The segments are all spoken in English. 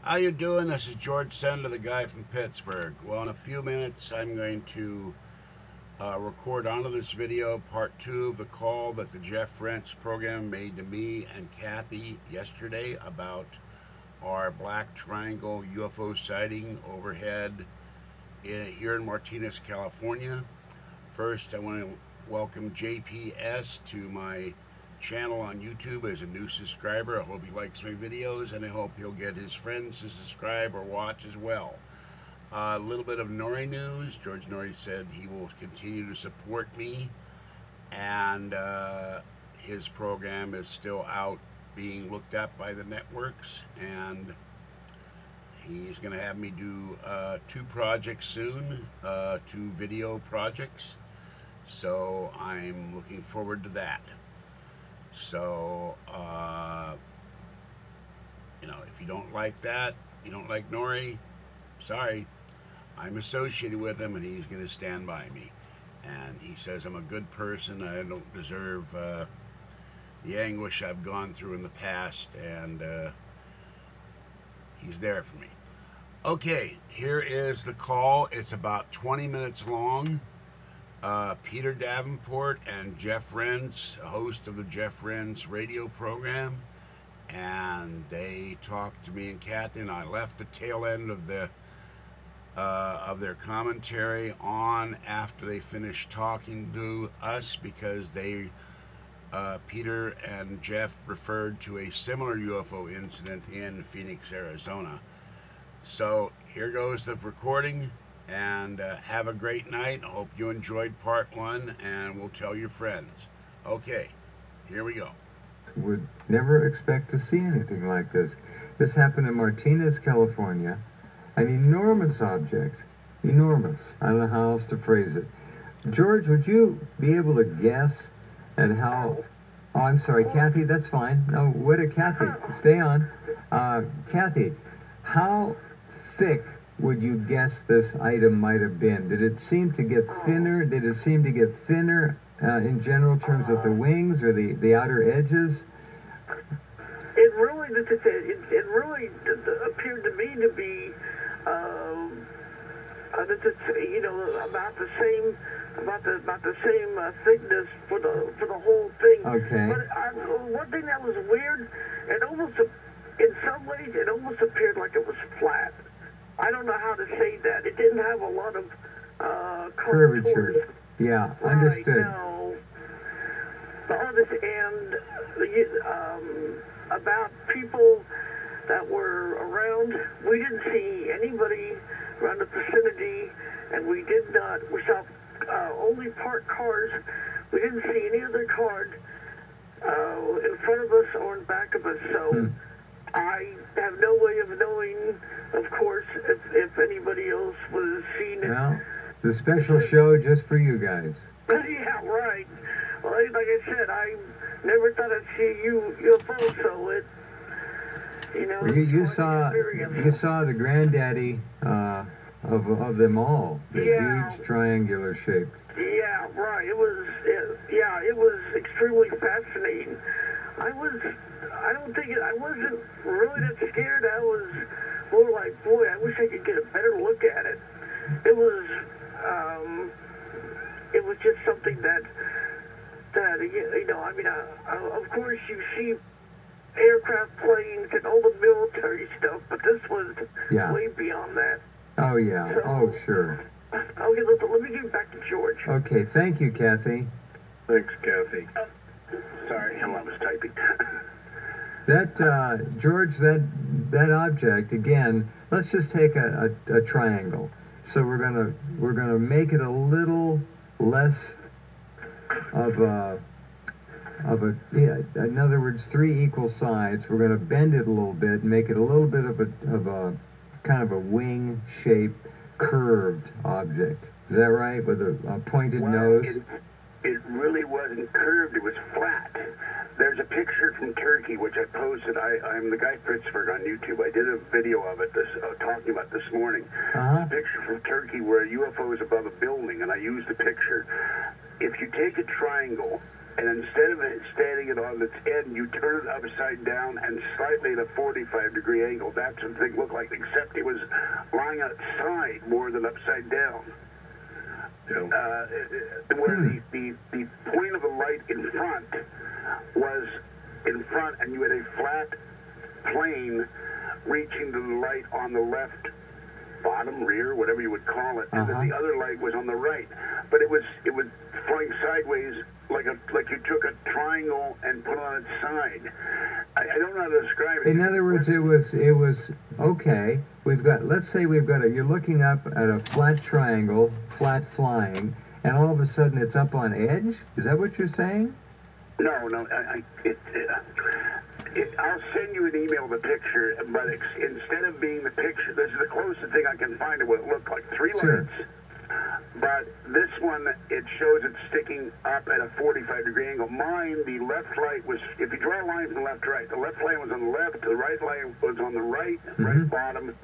How you doing? This is George Senda, the guy from Pittsburgh. Well, in a few minutes, I'm going to record onto this video part 2 of the call that the Jeff Rense program made to me and Kathy yesterday about our black triangle UFO sighting overhead here in Martinez, California. First, I want to welcome JPS to my channel on YouTube as a new subscriber. I hope he likes my videos, and I hope he'll get his friends to subscribe or watch as well. A little bit of Nori news. George Nori said he will continue to support me, and his program is still out being looked at by the networks, and he's going to have me do 2 projects soon, 2 video projects, so I'm looking forward to that. So, you know, if you don't like that, you don't like Nori, sorry. I'm associated with him, and he's going to stand by me. And he says I'm a good person. I don't deserve the anguish I've gone through in the past, and he's there for me. Okay, here is the call. It's about 20 minutes long. Peter Davenport and Jeff Rense, a host of the Jeff Rense radio program, and they talked to me and Kathy, and I left the tail end of their commentary on after they finished talking to us, because they Peter and Jeff referred to a similar UFO incident in Phoenix, Arizona. So here goes the recording. And have a great night. I hope you enjoyed part 1, and we'll tell your friends. Okay, here we go. Would never expect to see anything like this. This happened in Martinez, California. An enormous object. Enormous. I don't know how else to phrase it. George, would you be able to guess at how... Oh, I'm sorry, Kathy, that's fine. No, wait a Kathy. Stay on. Kathy, how thick would you guess this item might have been? Did it seem to get thinner? Did it seem to get thinner in general terms of the wings or the outer edges? It really appeared to me to be, you know, about the same thickness for the whole thing. Okay. But one thing that was weird, in some ways, it almost appeared like it was flat. I don't know how to say that. It didn't have a lot of curvature. Yeah, understood. Right, no. And about people that were around, we didn't see anybody around the vicinity, and we saw only parked cars. We didn't see any other cars in front of us or in back of us, so I have no way of knowing, of course, if anybody else was seeing it. Well, the special show just for you guys. Yeah, right. Well, like I said, I never thought I'd see a UFO, so it, you know. Well, you saw the granddaddy of them all, the huge triangular shape. Yeah, right. It was extremely fascinating. I wasn't really that scared. I was more like, boy, I wish I could get a better look at it. It was just something that you know, I mean, of course you see aircraft, planes, and all the military stuff, but this was way beyond that. Oh, yeah. So, oh, sure. Okay, let me get back to George. Okay, thank you, Kathy. Thanks, Kathy. Sorry, I was typing. That, George, that object, again, let's just take a triangle. So we're gonna make it a little less of a, in other words, 3 equal sides. We're gonna bend it a little bit and make it a little bit of a kind of a wing-shaped, curved object. Is that right? With a pointed nose? It really wasn't curved, it was flat. There's a picture from Turkey, which I posted. I'm the Guy from Pittsburgh on YouTube. I did a video of it talking about this morning. A picture from Turkey where a UFO is above a building, and I used the picture. If you take a triangle and instead of it standing it on its end, you turn it upside down and slightly at a 45-degree angle. That's what the thing looked like, except it was lying on its side more than upside down. Where the point of the light in front was in front, and you had a flat plane reaching to the light on the left bottom, rear, whatever you would call it, and then the other light was on the right. But it was flying sideways like you took a triangle and put it on its side. I don't know how to describe it. In other words, it was okay. Let's say you're looking up at a flat triangle, flat flying, and all of a sudden it's up on edge? Is that what you're saying? No. I'll send you an email of the picture, but instead of being the picture, this is the closest thing I can find to what it looked like. 3 lights. But this one, it shows it sticking up at a 45-degree angle. Mine, the left light was, if you draw a line from left to right, the left line was on the left, the right light was on the right, left bottom,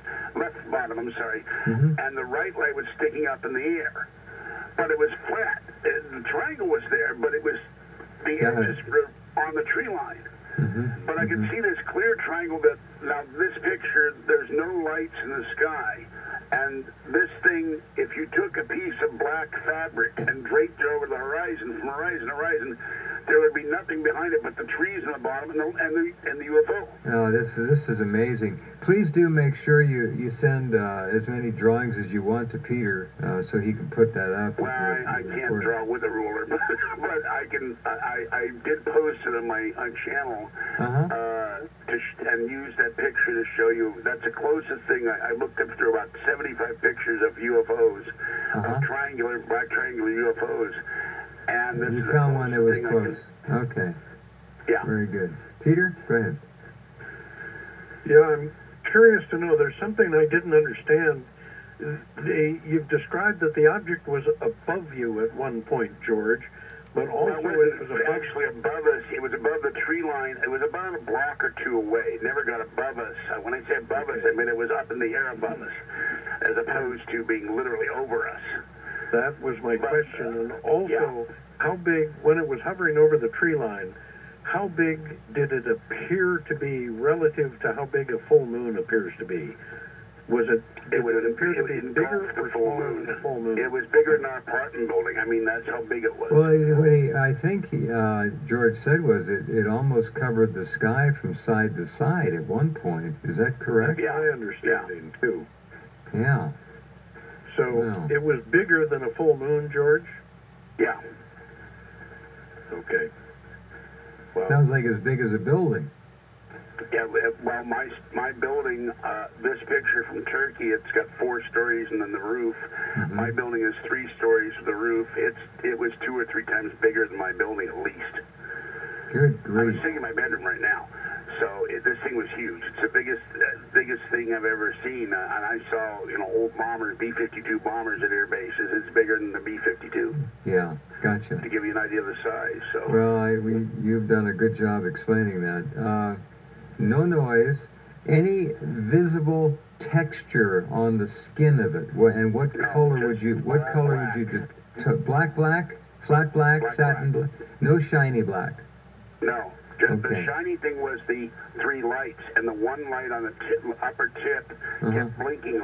and the right light was sticking up in the air. But it was flat. The triangle was there, but it was, the edges were on the tree line. But I can see this clear triangle that, now this picture, there's no lights in the sky. And this thing, if you took a piece of black fabric and draped it over the horizon, from horizon to horizon, there would be nothing behind it but the trees on the bottom and the UFO. Oh, this is amazing. Please do make sure you send as many drawings as you want to Peter so he can put that up. Well, I can't draw with a ruler, but I can. I did post it on my channel and use that picture to show you. That's the closest thing. I looked up through about 75 pictures of UFOs, of black triangular UFOs. And this you found one that was close. Okay. Yeah. Very good. Peter, go ahead. Yeah, I'm curious to know. There's something I didn't understand. You've described that the object was above you at one point, George, but also it was actually above us. It was above the tree line. It was about a block or two away. It never got above us. When I say above us, I mean it was up in the air above us, as opposed to being literally over us. That was my question. And also, how big, when it was hovering over the tree line, how big did it appear to be relative to how big a full moon appears to be? It would appear to be bigger or smaller than the full moon? It was bigger than our apartment building. I mean, that's how big it was. Well, what I think George said was it almost covered the sky from side to side at one point. Is that correct? That's my understanding, too. Yeah. So it was bigger than a full moon, George? Yeah. Okay. Well, sounds like as big as a building. Yeah, well, my building, this picture from Turkey, it's got 4 stories and then the roof. My building is 3 stories with the roof. It was 2 or 3 times bigger than my building at least. Good grief. I was sitting in my bedroom right now. So this thing was huge. It's the biggest thing I've ever seen. And I saw, old bombers, B-52 bombers at air bases. It's bigger than the B-52. Yeah, gotcha. To give you an idea of the size. So. Well, you've done a good job explaining that. No noise. Any visible texture on the skin of it? And what color would you? What color would you do? Black, flat black, satin black. No shiny black. No. Just the shiny thing was the 3 lights, and the one light on the upper tip kept blinking.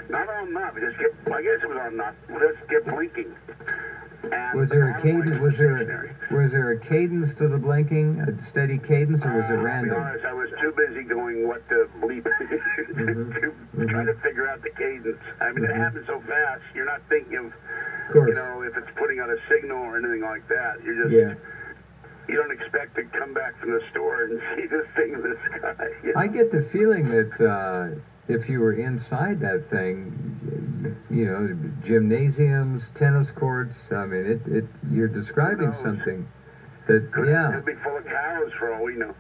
Not on and off. It just kept. I guess it was on and off. It just kept blinking. And was there a cadence? Was there a cadence to the blinking? A steady cadence, or was it random? To be honest, I was too busy going what the bleep to try to figure out the cadence. I mean, it happened so fast. You're not thinking of if it's putting out a signal or anything like that. You're just you don't expect to come back from the store and see this thing in the sky. I get the feeling that if you were inside that thing, gymnasiums, tennis courts, I mean, you're describing something that, Could be full of cows for all we know.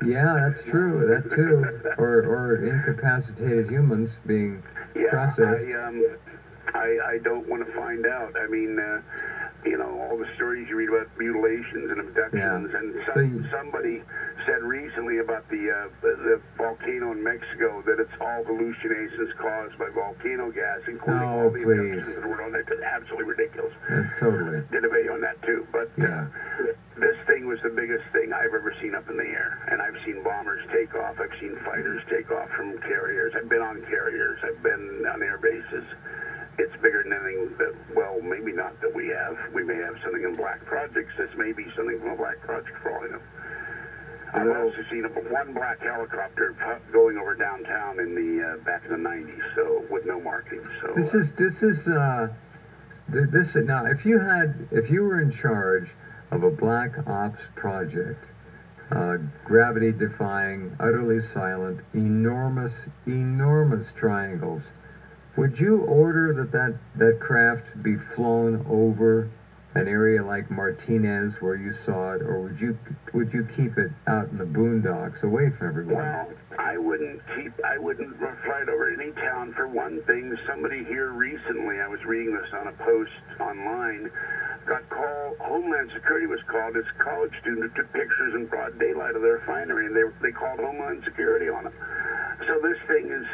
Yeah, that's true. That too. Or incapacitated humans being processed. I don't want to find out. I mean, you know, all the stories you read about mutilations and abductions, and somebody said recently about the volcano in Mexico that it's all hallucinations caused by volcano gas, including all the abductions in the world. That's absolutely ridiculous. Totally. Did a video on that too, but this thing was the biggest thing I've ever seen up in the air, and I've seen bombers take off. I've seen fighters take off from carriers. I've been on carriers. I've been on air bases. It's bigger than anything that, well, maybe not that we have. We may have something in black projects. This may be something from a black project for all I know. I've also seen one black helicopter going over downtown in the back in the 90s, so with no markings. So now, if you were in charge of a black ops project, gravity defying, utterly silent, enormous triangles, would you order that craft be flown over an area like Martinez where you saw it, or would you keep it out in the boondocks away from everybody? Well, I wouldn't fly it over any town for one thing. Somebody here recently, I was reading this on a post online, got called, Homeland Security was called. This college student took pictures in broad daylight of their refinery, and they called Homeland Security on it. So this thing is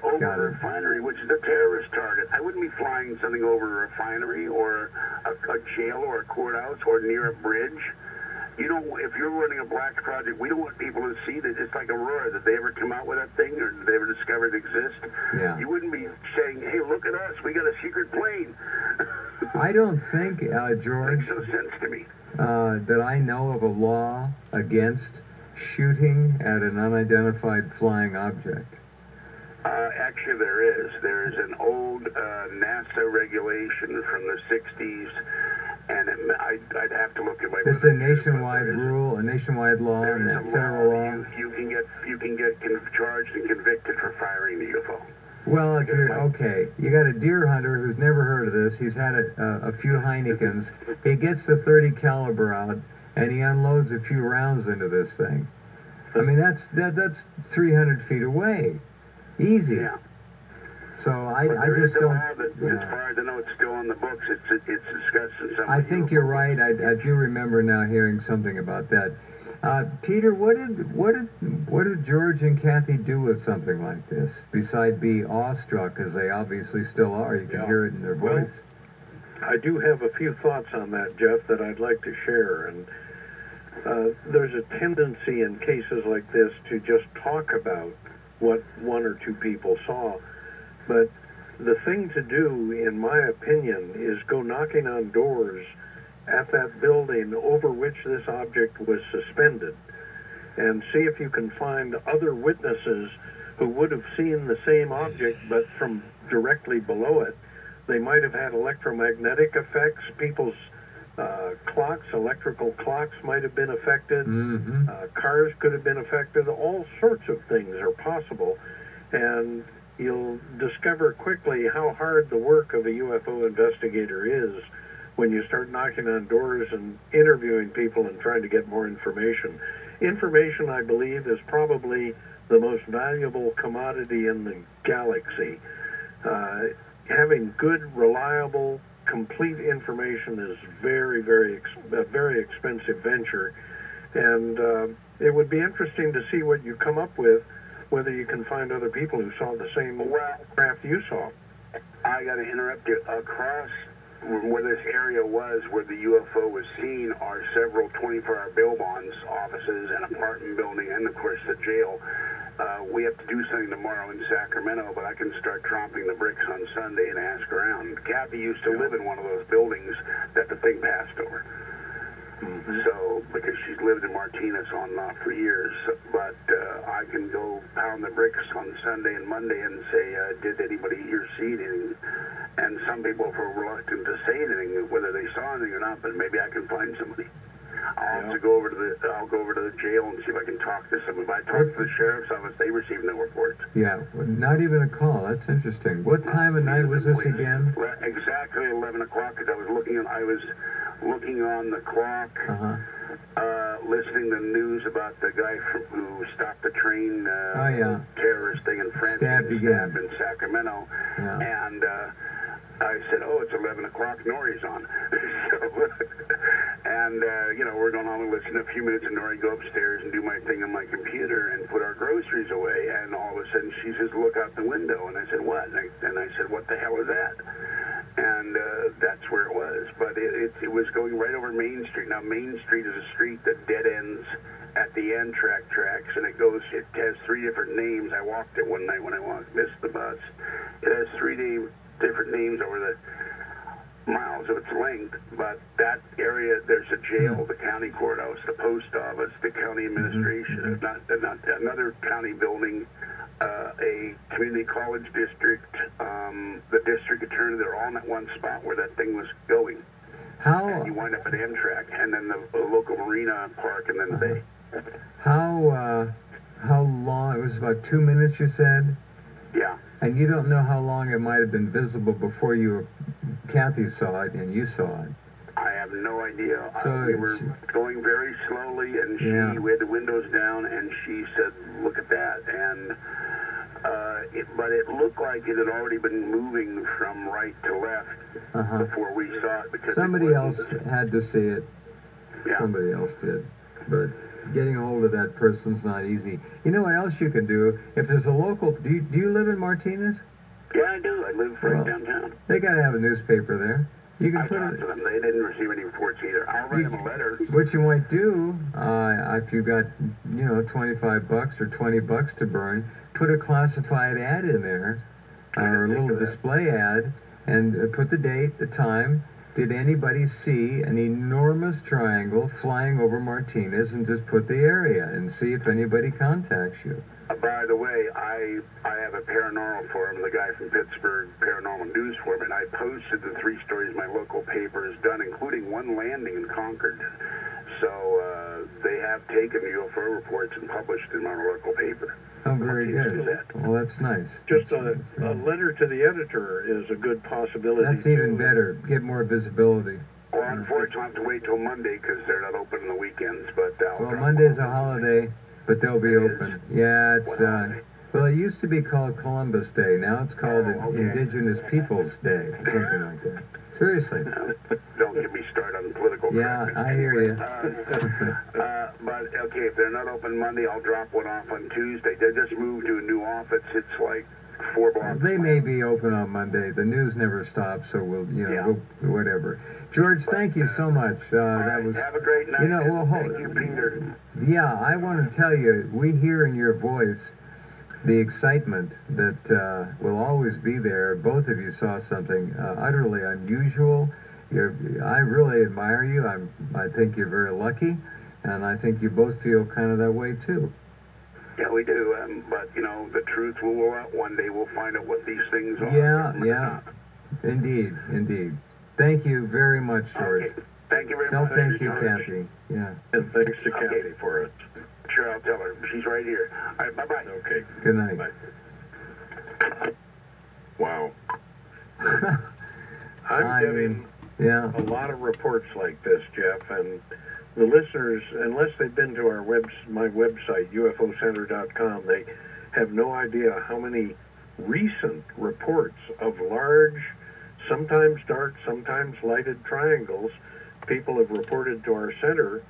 over a refinery, which is a terrorist target. I wouldn't be flying something over a refinery or a jail or a courthouse or near a bridge. You know, if you're running a black project, we don't want people to see that it's like Aurora. Did they ever come out with that thing, or did they ever discover it exists? Yeah. You wouldn't be saying, hey, look at us, we got a secret plane. I don't think, George, makes no sense to me. That I know of a law against shooting at an unidentified flying object. Actually, there is. There is an old NASA regulation from the 60s, and I'd have to look at my... It's a nationwide rule, a nationwide law, and a federal law. You can get charged and convicted for firing the UFO. Well, if you're, okay, you got a deer hunter who's never heard of this. He's had a few Heinekens. He gets the .30 caliber out, and he unloads a few rounds into this thing. I mean, that's 300 feet away. Easy. Yeah. So I just don't... As far as I know, it's still on the books. It's discussed in some... I think you're right. I do remember now hearing something about that. Peter, what did George and Kathy do with something like this, besides be awestruck, as they obviously still are? You can hear it in their voice. Well, I do have a few thoughts on that, Jeff, that I'd like to share. And there's a tendency in cases like this to just talk about what one or two people saw. But the thing to do, in my opinion, is go knocking on doors at that building over which this object was suspended and see if you can find other witnesses who would have seen the same object but from directly below it. They might have had electromagnetic effects. People's clocks, electrical clocks might have been affected. Cars could have been affected. All sorts of things are possible. And you'll discover quickly how hard the work of a UFO investigator is when you start knocking on doors and interviewing people and trying to get more information. Information, I believe, is probably the most valuable commodity in the galaxy. Having good, reliable, complete information is a very expensive venture. And it would be interesting to see what you come up with, whether you can find other people who saw the same craft you saw. I got to interrupt you. Across where this area was, where the UFO was seen, are several 24-hour bail bonds offices, an apartment building, and of course the jail. We have to do something tomorrow in Sacramento, but I can start tromping the bricks on Sunday and ask around. Kathy used to live in one of those buildings that the thing passed over. So, because she's lived in Martinez on and off for years, but I can go pound the bricks on Sunday and Monday and say, did anybody here see anything? And some people are reluctant to say anything, whether they saw anything or not, but maybe I can find somebody. I'll have to go over to the jail and see if I can talk to someone. If I talk to the sheriff's office, they receive no reports. Yeah, not even a call. That's interesting. What time of night was this again? Exactly 11 o'clock, because I was looking on the clock, listening to news about the guy who stopped the train terrorist thing in France, stabbed in Sacramento, and I said, oh, it's 11 o'clock, Nori's on. And, we're going on and listen a few minutes, and Nori go upstairs and do my thing on my computer and put our groceries away, and all of a sudden she says, look out the window. And I said, what? And I said, what the hell is that? And that's where it was. But it was going right over Main Street. Now, Main Street is a street that dead ends at the Amtrak tracks, and it has 3 different names. I walked it one night when I missed the bus. It has 3 different names over the miles of its length, but that area, there's a jail, the county courthouse, the post office, the county administration, not another county building, a community college district, the district attorney. They're all in that one spot where that thing was going. And you wind up at Amtrak, and then the local marina park, and then the bay. How long? It was about 2 minutes, you said? Yeah. And you don't know how long it might have been visible before Kathy saw it and you saw it? I have no idea. So we were going very slowly, and we had the windows down, and she said, look at that. And but it looked like it had already been moving from right to left before we saw it. Because somebody else had to see it. Yeah. Somebody else did. But getting a hold of that person's not easy. You know what else you can do? If there's a local... Do you live in Martinez? Yeah, I do. I live right downtown. They got to have a newspaper there. You can put it... to them. They didn't receive any reports either. I'll write them a letter. What you might do, if you got, $25 or $20 to burn, put a classified ad in there, or a little display ad, and put the date, the time. Did anybody see an enormous triangle flying over Martinez, and just put the area and see if anybody contacts you? By the way, I have a paranormal forum, the Guy From Pittsburgh Paranormal News Forum, and I posted the 3 stories my local paper has done, including one landing in Concord. So they have taken UFO reports and published them on a local paper. Oh, very good. Well, that's nice. Just a letter to the editor is a good possibility. That's even better. Get more visibility. Well, unfortunately, I'll have to wait till Monday because they're not open on the weekends. But Monday's a holiday, but they'll be open. Yeah, it's well, it used to be called Columbus Day. Now it's called Indigenous Peoples Day, or something like that. Seriously. Don't get me started on political correctness. Yeah, I hear you. But, okay, if they're not open Monday, I'll drop one off on Tuesday. They just moved to a new office. It's like 4 blocks. They may be open on Monday. The news never stops, so we'll, whatever. George, thank you so much. That was. Have a great night. Thank you, Peter. Yeah, I want to tell you, we hear in your voice the excitement that will always be there. Both of you saw something utterly unusual. I really admire you. I think you're very lucky, and I think you both feel kind of that way too. Yeah, we do. But the truth will go out one day. We'll find out what these things are. Yeah. Indeed. Thank you very much, George. Okay. Thank you very much. Thank you, Kathy. Yeah. And thanks to Kathy for it. Sure, I'll tell her. She's right here. All right, bye-bye. Okay. Good night. Bye. Wow. I'm getting a lot of reports like this, Jeff, and the listeners, unless they've been to my website, UFOcenter.com, they have no idea how many recent reports of large, sometimes dark, sometimes lighted triangles people have reported to our center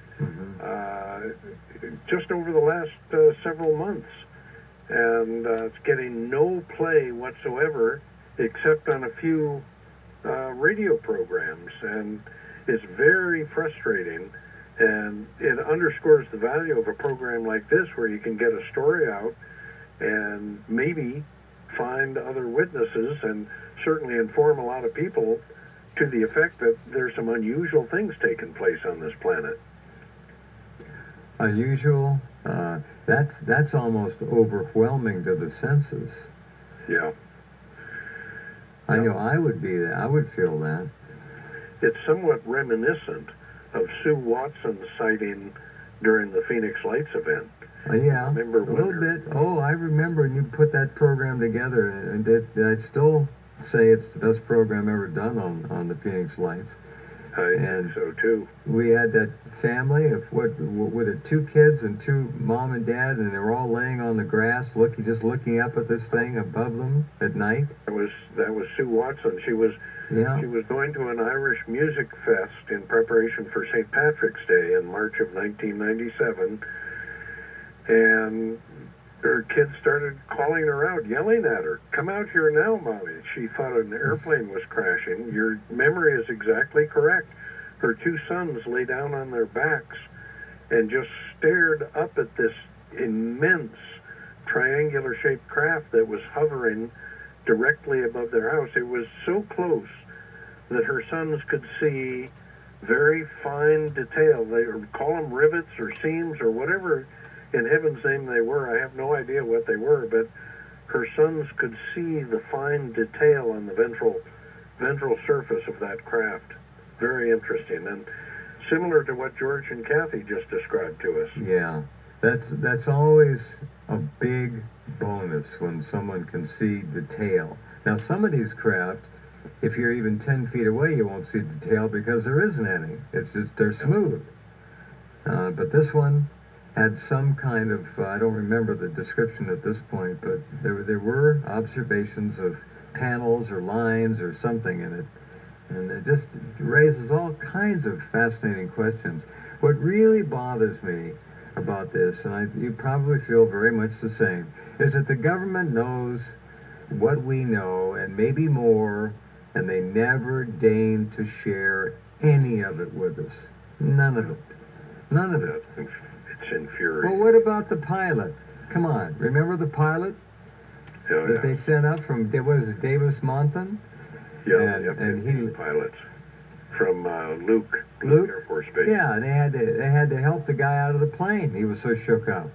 just over the last several months. And it's getting no play whatsoever except on a few radio programs. And it's very frustrating. And it underscores the value of a program like this where you can get a story out and maybe find other witnesses and certainly inform a lot of people to the effect that there's some unusual things taking place on this planet. Unusual? That's almost overwhelming to the senses. Yeah. I know I would be there. I would feel that. It's somewhat reminiscent of Sue Watson's sighting during the Phoenix Lights event. Yeah, a little bit. Oh, I remember when you put that program together, and I still say it's the best program ever done on the Phoenix Lights. I think so too. We had that family of with it 2 kids and 2 mom and dad, and they were all laying on the grass, just looking up at this thing above them at night. That was Sue Watson. She was going to an Irish music fest in preparation for St. Patrick's Day in March of 1997, and her kids started calling her out, yelling at her, "Come out here now, Mommy." She thought an airplane was crashing. Your memory is exactly correct. Her 2 sons lay down on their backs and just stared up at this immense triangular-shaped craft that was hovering directly above their house. It was so close that her sons could see very fine detail. They would call them rivets or seams or whatever in heaven's name they were. I have no idea what they were, but her sons could see the fine detail on the ventral surface of that craft. Very interesting, and similar to what George and Kathy just described to us. Yeah, that's always a big bonus when someone can see detail. Now, some of these craft, if you're even 10 feet away, you won't see detail because there isn't any. It's just they're smooth. But this one had some kind of, I don't remember the description at this point, but there were observations of panels or lines or something in it. And it just raises all kinds of fascinating questions. What really bothers me about this, and you probably feel very much the same, is that the government knows what we know and maybe more, and they never deign to share any of it with us. None of it. None of it. It's infuriating. Well, what about the pilot? Come on, remember the pilot that they sent up from, what is it, Davis Monthan? Yeah, and he pilots from Luke Air Force Base. Yeah, they had to help the guy out of the plane. He was so shook up.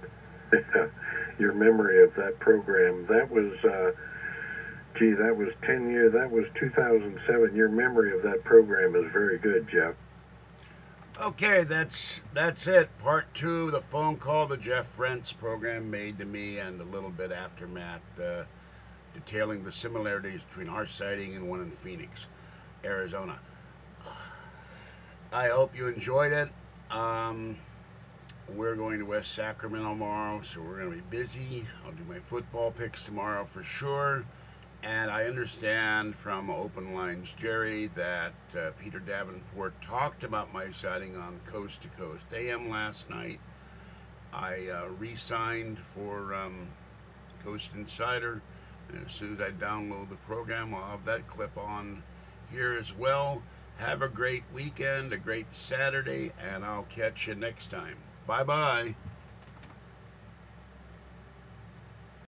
Your memory of that program, that was, that was 10 years, that was 2007. Your memory of that program is very good, Jeff. Okay, that's it. Part 2, the phone call the Jeff Rense program made to me and a little bit aftermath, detailing the similarities between our sighting and one in Phoenix, Arizona. I hope you enjoyed it. We're going to West Sacramento tomorrow, so we're going to be busy. I'll do my football picks tomorrow for sure. And I understand from Open Lines Jerry that Peter Davenport talked about my sighting on Coast to Coast AM last night. I re-signed for Coast Insider. And as soon as I download the program, I'll have that clip on here as well. Have a great weekend, a great Saturday, and I'll catch you next time. Bye-bye.